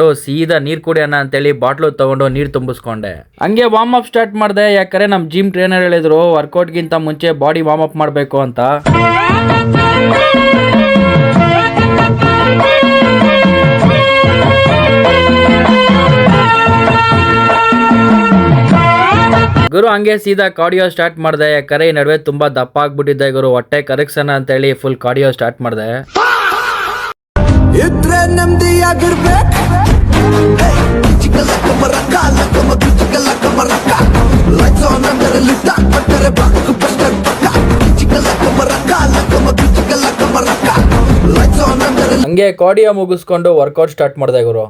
ಕೊಟ್ಟು ಸೀದಾ ನೀರ್ ಕುಡಿಯೋಣ ಅಂತೇಳಿ ಬಾಟ್ಲು ತಗೊಂಡು ನೀರ್ ತುಂಬಿಸ್ಕೊಂಡೆ. ಹಂಗೆ ವಾರ್ಮ್ ಅಪ್ ಸ್ಟಾರ್ಟ್ ಮಾಡಿದೆ. ಯಾಕಂದ್ರೆ ನಮ್ ಜಿಮ್ ಟ್ರೈನರ್ ಹೇಳಿದ್ರು ವರ್ಕೌಟ್ ಗಿಂತ ಮುಂಚೆ ಬಾಡಿ ವಾರ್ಮ್ ಅಪ್ ಮಾಡ್ಬೇಕು ಅಂತ. ಗುರು ಹಂಗೆ ಸೀದಾ ಕಾರ್ಡಿಯೋ ಸ್ಟಾರ್ಟ್ ಮಾಡಿದೆ. ಯಾಕಂದ್ರೆ ಈ ನಡುವೆ ತುಂಬಾ ದಪ್ಪ ಆಗ್ಬಿಟ್ಟಿದ್ದೆ ಗುರು. ಹೊಟ್ಟೆ ಕರಗ್ಸೋಣ ಅಂತ ಹೇಳಿ ಫುಲ್ ಕಾರ್ಡಿಯೋ ಸ್ಟಾರ್ಟ್ ಮಾಡಿದೆ. ಹಂಗೆ ಕಾರ್ಡಿಯೋ ಮುಗಿಸ್ಕೊಂಡು ವರ್ಕೌಟ್ ಸ್ಟಾರ್ಟ್ ಮಾಡಿದೆ ಗುರು.